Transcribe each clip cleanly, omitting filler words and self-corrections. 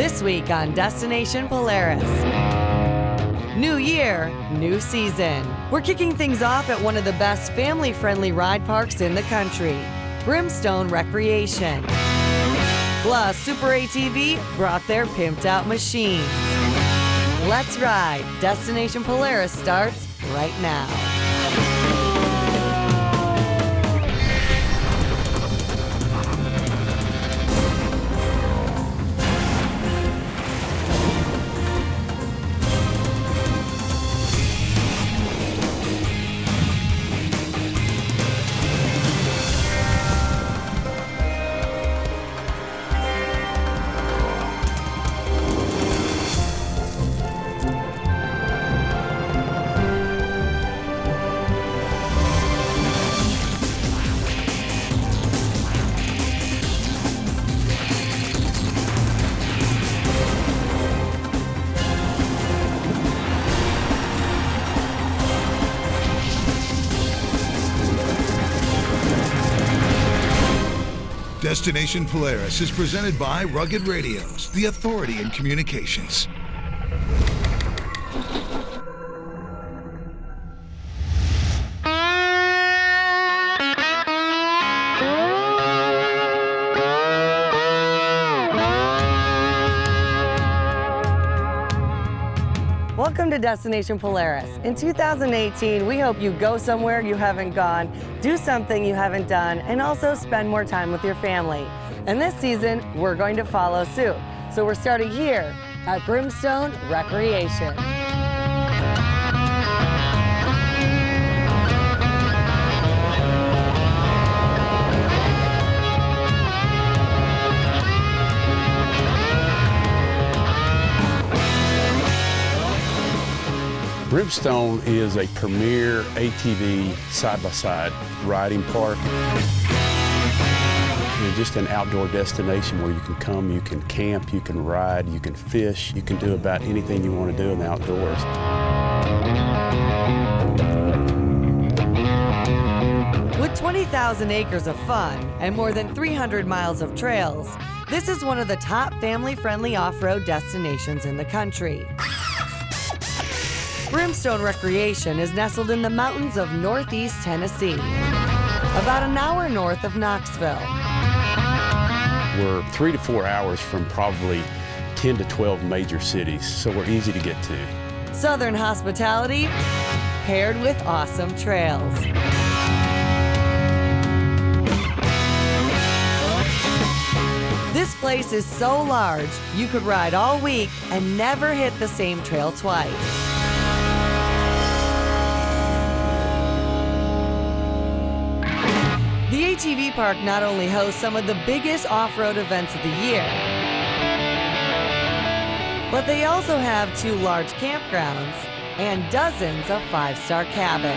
This week on Destination Polaris. New year, new season. We're kicking things off at one of the best family-friendly ride parks in the country, Brimstone Recreation. Plus, Super ATV brought their pimped-out machines. Let's ride. Destination Polaris starts right now. Destination Polaris is presented by Rugged Radios, the authority in communications. Welcome to Destination Polaris. In 2018, we hope you go somewhere you haven't gone, do something you haven't done, and also spend more time with your family. And this season, we're going to follow suit. So we're starting here at Brimstone Recreation. Brimstone is a premier ATV side-by-side riding park. It's just an outdoor destination where you can come, you can camp, you can ride, you can fish, you can do about anything you want to do in the outdoors. With 20,000 acres of fun and more than 300 miles of trails, this is one of the top family-friendly off-road destinations in the country. Brimstone Recreation is nestled in the mountains of northeast Tennessee, about an hour north of Knoxville. We're 3 to 4 hours from probably 10 to 12 major cities, so we're easy to get to. Southern hospitality paired with awesome trails. This place is so large, you could ride all week and never hit the same trail twice. The ATV park not only hosts some of the biggest off-road events of the year, but they also have 2 large campgrounds and dozens of 5-star cabins.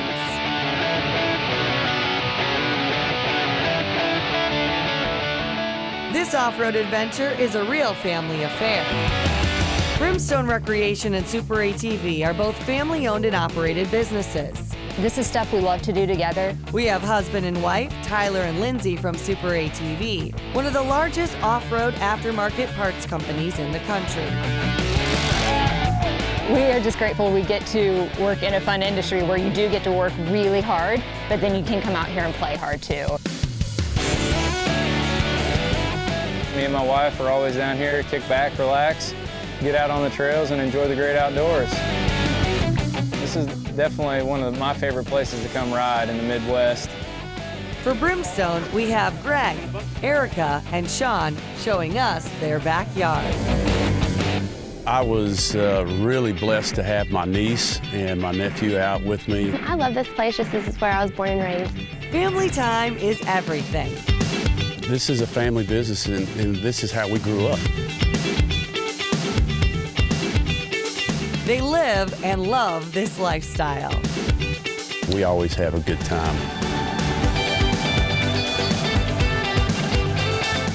This off-road adventure is a real family affair. Brimstone Recreation and Super ATV are both family-owned and operated businesses. This is stuff we love to do together. We have husband and wife, Tyler and Lindsay from Super ATV, one of the largest off-road aftermarket parts companies in the country. We are just grateful we get to work in a fun industry where you do get to work really hard, but then you can come out here and play hard too. Me and my wife are always down here, kick back, relax, get out on the trails and enjoy the great outdoors. This is definitely one of my favorite places to come ride in the Midwest. For Brimstone, we have Greg, Erica, and Sean showing us their backyard. I was really blessed to have my niece and my nephew out with me. I love this place, just this is where I was born and raised. Family time is everything. This is a family business, and this is how we grew up. They live and love this lifestyle. We always have a good time.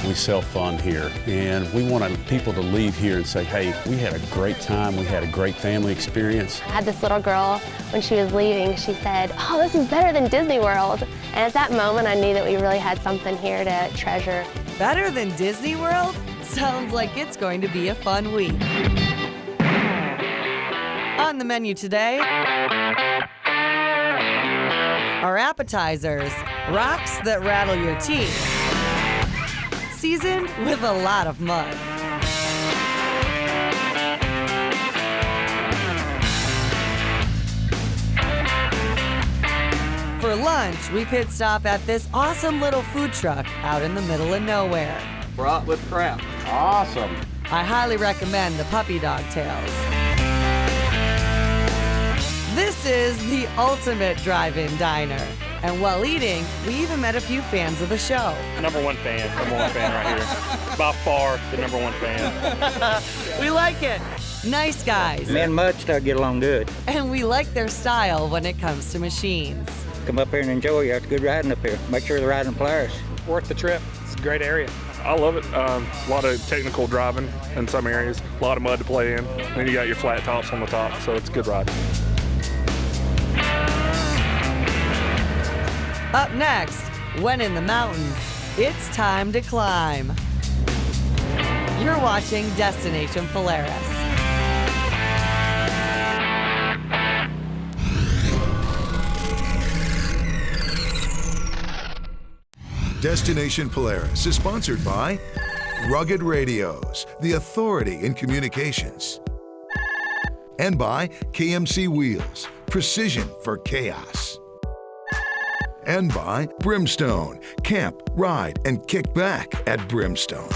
We sell fun here, and we want people to leave here and say, hey, we had a great time, we had a great family experience. I had this little girl, when she was leaving, she said, oh, this is better than Disney World. And at that moment, I knew that we really had something here to treasure. Better than Disney World? Sounds like it's going to be a fun week. On the menu today are appetizers, rocks that rattle your teeth, seasoned with a lot of mud. For lunch, we pit stop at this awesome little food truck out in the middle of nowhere. Brought with crap. Awesome. I highly recommend the puppy dog tails. This is the ultimate drive-in diner. And while eating, we even met a few fans of the show. Number one fan right here. By far, the number one fan. We like it. Nice guys. Me and Mud start get along good. And we like their style when it comes to machines. Come up here and enjoy. You have good riding up here. Make sure they're riding Polaris. Worth the trip. It's a great area. I love it. A lot of technical driving in some areas. A lot of mud to play in. Then you got your flat tops on the top, so it's a good ride. Up next, when in the mountains, it's time to climb. You're watching Destination Polaris. Destination Polaris is sponsored by Rugged Radios, the authority in communications. And by KMC Wheels, precision for chaos. And by Brimstone, camp, ride, and kick back at Brimstone.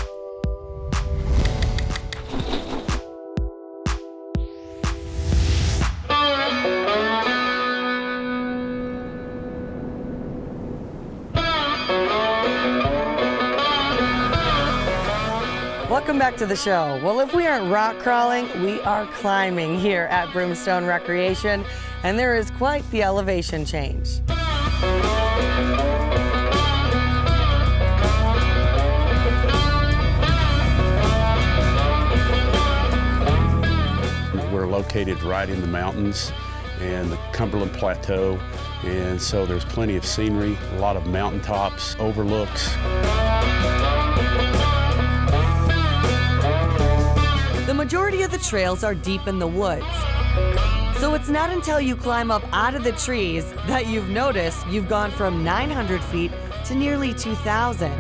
Welcome back to the show. Well, if we aren't rock crawling, we are climbing here at Brimstone Recreation, and there is quite the elevation change. We're located right in the mountains and the Cumberland Plateau, and so there's plenty of scenery, a lot of mountaintops, overlooks. The majority of the trails are deep in the woods. So it's not until you climb up out of the trees that you've noticed you've gone from 900 feet to nearly 2,000.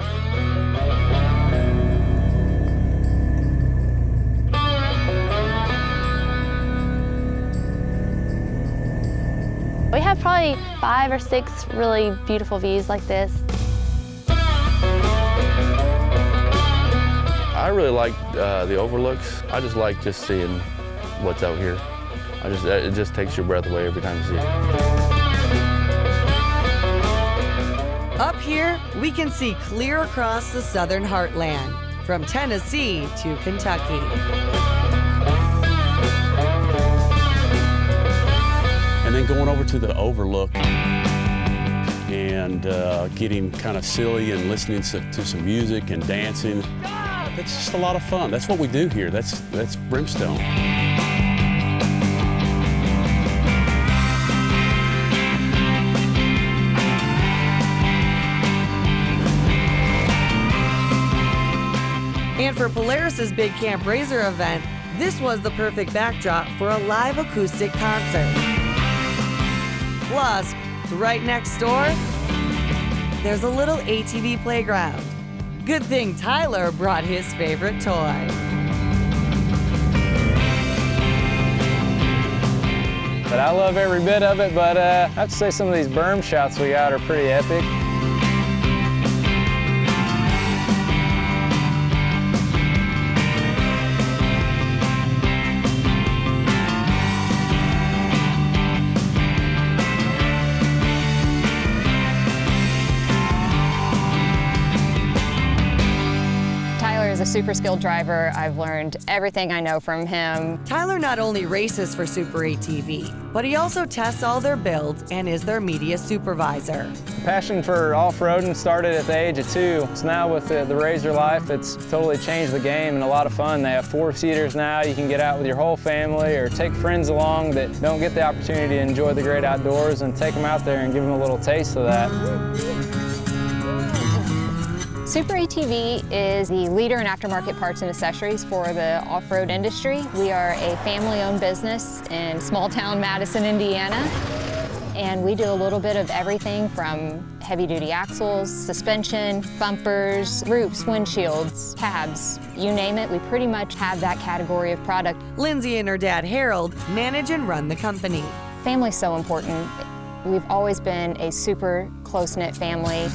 We have probably 5 or 6 really beautiful views like this. I really like the overlooks. I just like just seeing what's out here. It just takes your breath away every time you see it. Up here, we can see clear across the southern heartland, from Tennessee to Kentucky. And then going over to the overlook and getting kind of silly and listening to some music and dancing. It's just a lot of fun. That's what we do here. That's Brimstone. And for Polaris's Big Camp Razor event, this was the perfect backdrop for a live acoustic concert. Plus, right next door, there's a little ATV playground. Good thing Tyler brought his favorite toy. But I love every bit of it, but I have to say some of these berm shots we got are pretty epic. A super skilled driver. I've learned everything I know from him. Tyler not only races for Super ATV, but he also tests all their builds and is their media supervisor. Passion for off-roading started at the age of 2. So now with the Razor life, it's totally changed the game and a lot of fun. They have 4-seaters now. You can get out with your whole family or take friends along that don't get the opportunity to enjoy the great outdoors and take them out there and give them a little taste of that. Super ATV is the leader in aftermarket parts and accessories for the off-road industry. We are a family-owned business in small-town Madison, Indiana. And we do a little bit of everything from heavy-duty axles, suspension, bumpers, roofs, windshields, cabs, you name it. We pretty much have that category of product. Lindsay and her dad, Harold, manage and run the company. Family's so important. We've always been a super close-knit family.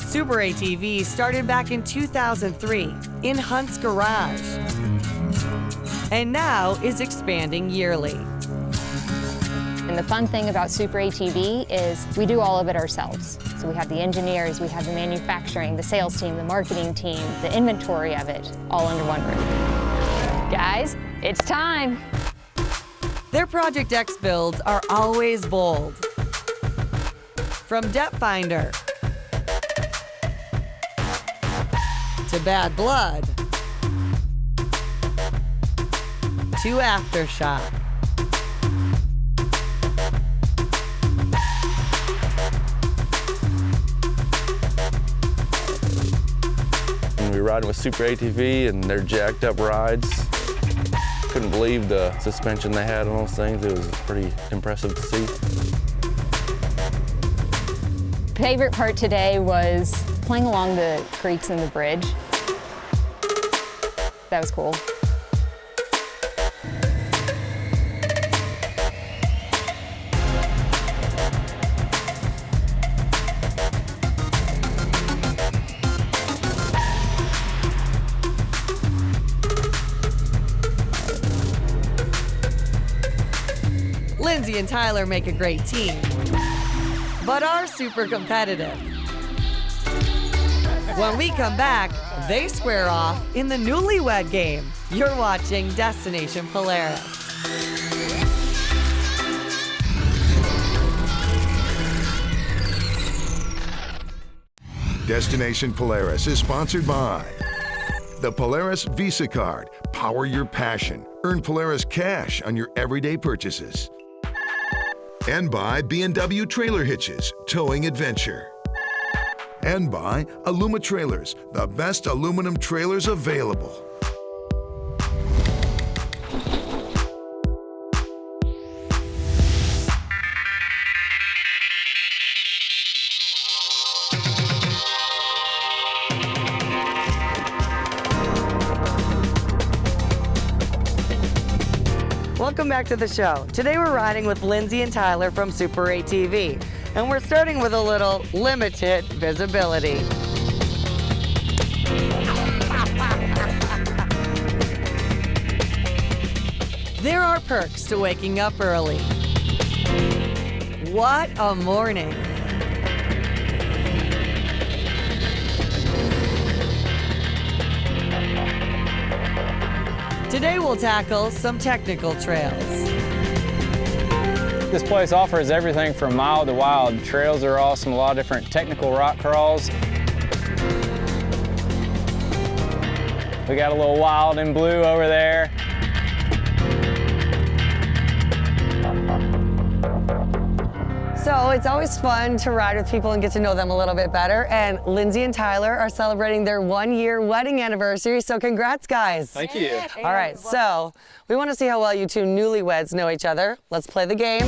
Super ATV started back in 2003 in Hunt's garage and now is expanding yearly. And the fun thing about Super ATV is we do all of it ourselves. So we have the engineers, we have the manufacturing, the sales team, the marketing team, the inventory of it, all under one roof. Guys, it's time. Their Project X builds are always bold. From Depth Finder to Bad Blood to Aftershock. And we were riding with Super ATV and their jacked up rides. Couldn't believe the suspension they had on those things. It was pretty impressive to see. Favorite part today was playing along the creeks and the bridge. That was cool. Lindsay and Tyler make a great team, but are super competitive. When we come back, they square off in the newlywed game. You're watching Destination Polaris. Destination Polaris is sponsored by the Polaris Visa Card. Power your passion. Earn Polaris cash on your everyday purchases. And by B&W Trailer Hitches, Towing Adventure. And by Aluma Trailers, the best aluminum trailers available. Welcome back to the show. Today we're riding with Lindsay and Tyler from Super ATV, and we're starting with a little limited visibility. There are perks to waking up early. What a morning. Today we'll tackle some technical trails. This place offers everything from mild to wild. Trails are awesome, a lot of different technical rock crawls. We got a little wild and blue over there. So it's always fun to ride with people and get to know them a little bit better. And Lindsay and Tyler are celebrating their 1-year wedding anniversary. So congrats, guys. Thank you. All right, so we want to see how well you two newlyweds know each other. Let's play the game.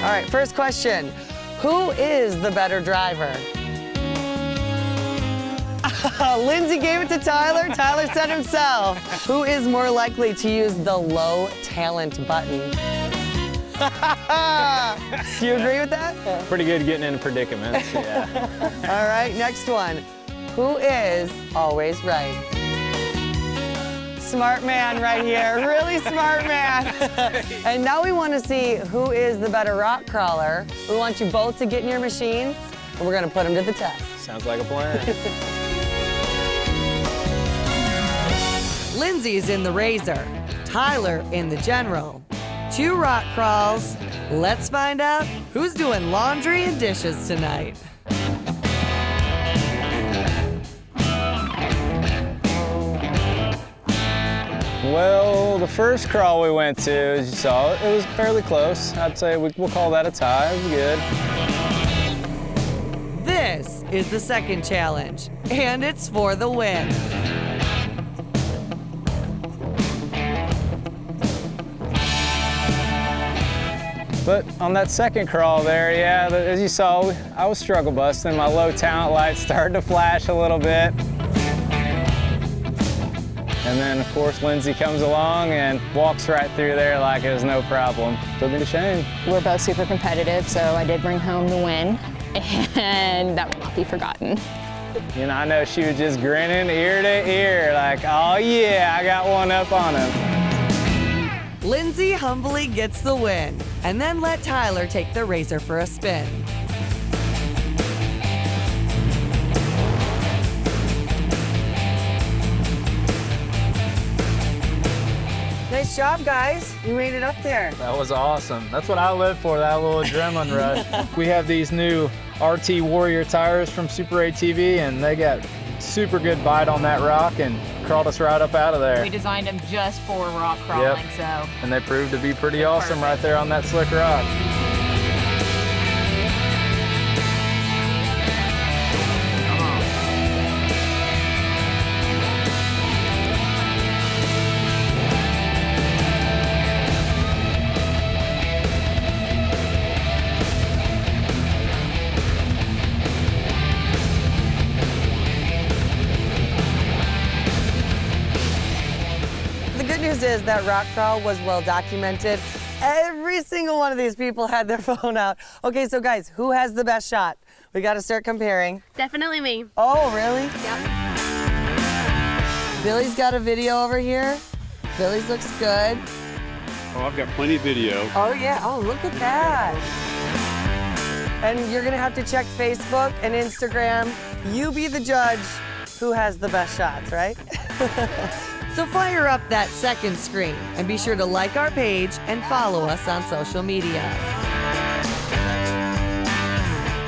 All right, first question. Who is the better driver? Lindsay gave it to Tyler. Tyler said himself. Who is more likely to use the low talent button? Do you agree with that? Pretty good getting into predicaments, yeah. All right, next one. Who is always right? Smart man right here, really smart man. And now we want to see who is the better rock crawler. We want you both to get in your machines, and we're gonna put them to the test. Sounds like a plan. Lindsay's in the Razor, Tyler in the General. 2 rock crawls. Let's find out who's doing laundry and dishes tonight. Well, the first crawl we went to, as you saw, it was fairly close. I'd say we'll call that a tie. It was good. is the second challenge, and it's for the win. But on that second crawl there, yeah, as you saw, I was struggle busting. My low talent lights started to flash a little bit. And then, of course, Lindsay comes along and walks right through there like it was no problem. Put me to shame. We're both super competitive, so I did bring home the win, and that will not be forgotten. You know, I know she was just grinning ear to ear, like, oh yeah, I got one up on him. Lindsay humbly gets the win, and then let Tyler take the RZR for a spin. Nice job, guys. You made it up there. That was awesome. That's what I live for, that little adrenaline rush. We have these new RT Warrior tires from Super ATV, and they got super good bite on that rock and crawled us right up out of there. We designed them just for rock crawling, so. And they proved to be pretty awesome right there on that slick rock. The good news is that rock crawl was well documented. Every single one of these people had their phone out. Okay, so guys, who has the best shot? We got to start comparing. Definitely me. Oh, really? Yep. Billy's got a video over here. Billy's looks good. Oh, I've got plenty of video. Oh, yeah. Oh, look at that. And you're going to have to check Facebook and Instagram. You be the judge who has the best shots, right? So fire up that second screen and be sure to like our page and follow us on social media.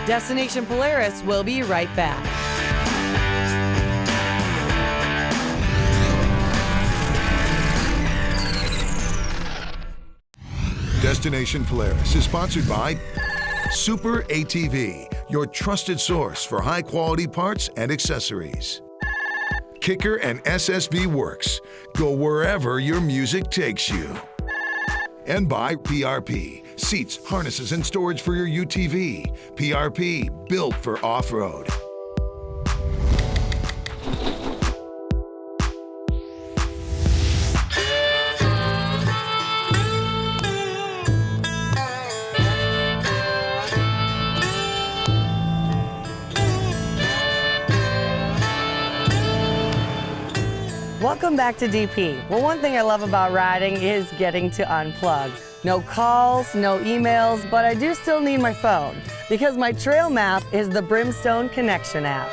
Destination Polaris will be right back. Destination Polaris is sponsored by Super ATV, your trusted source for high-quality parts and accessories. Kicker and SSV Works. Go wherever your music takes you. And by PRP, seats, harnesses, and storage for your UTV. PRP, built for off-road. Welcome back to DP. Well, one thing I love about riding is getting to unplug. No calls, no emails, but I do still need my phone because my trail map is the Brimstone Connection app.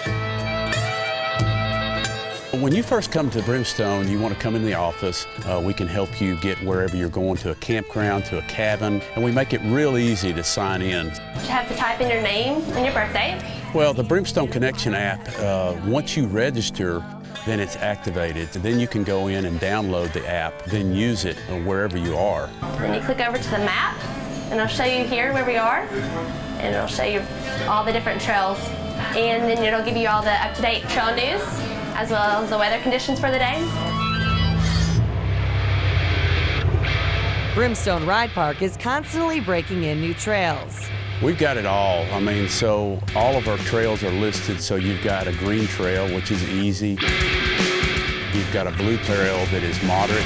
When you first come to Brimstone, you want to come in the office. We can help you get wherever you're going, to a campground, to a cabin, and we make it real easy to sign in. You have to type in your name and your birthday. Well, the Brimstone Connection app, once you register, then it's activated. Then you can go in and download the app, then use it wherever you are. Then you click over to the map, and it'll show you here where we are, and it'll show you all the different trails. And then it'll give you all the up-to-date trail news, as well as the weather conditions for the day. Brimstone Ride Park is constantly breaking in new trails. We've got it all. I mean, so all of our trails are listed. So you've got a green trail, which is easy. You've got a blue trail that is moderate.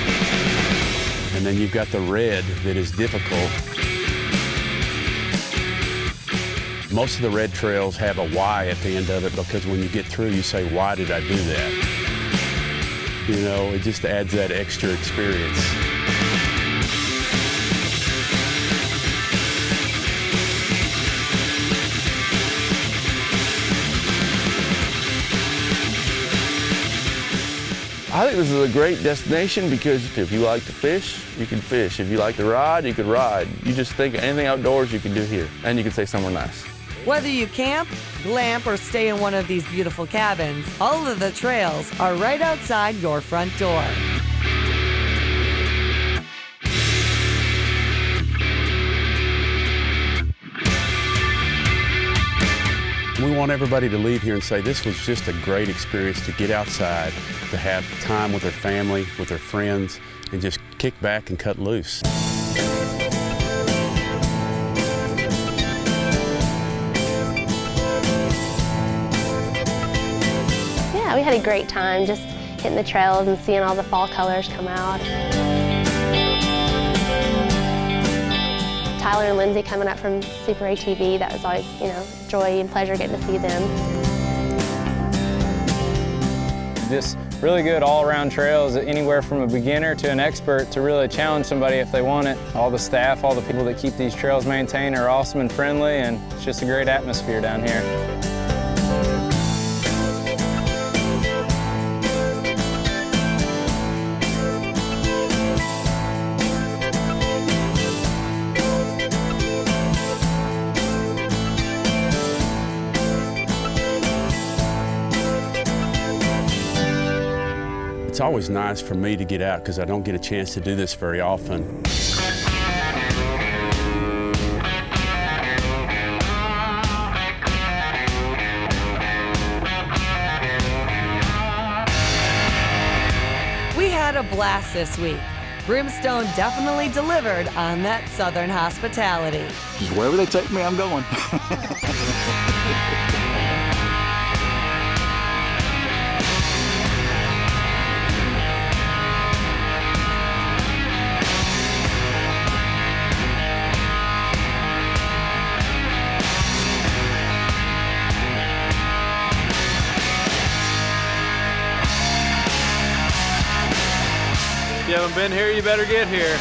And then you've got the red that is difficult. Most of the red trails have a Y at the end of it because when you get through, you say, why did I do that? You know, it just adds that extra experience. I think this is a great destination because if you like to fish, you can fish. If you like to ride, you can ride. You just think anything outdoors you can do here, and you can stay somewhere nice. Whether you camp, glamp, or stay in one of these beautiful cabins, all of the trails are right outside your front door. We want everybody to leave here and say this was just a great experience to get outside, to have time with their family, with their friends, and just kick back and cut loose. Yeah, we had a great time just hitting the trails and seeing all the fall colors come out. Tyler and Lindsay coming up from Super ATV, that was always, joy and pleasure getting to see them. Just really good all-around trails, anywhere from a beginner to an expert to really challenge somebody if they want it. All the staff, all the people that keep these trails maintained are awesome and friendly, and it's just a great atmosphere down here. It's always nice for me to get out because I don't get a chance to do this very often. We had a blast this week. Brimstone definitely delivered on that Southern hospitality. Just wherever they take me, I'm going. If you haven't been here, you better get here.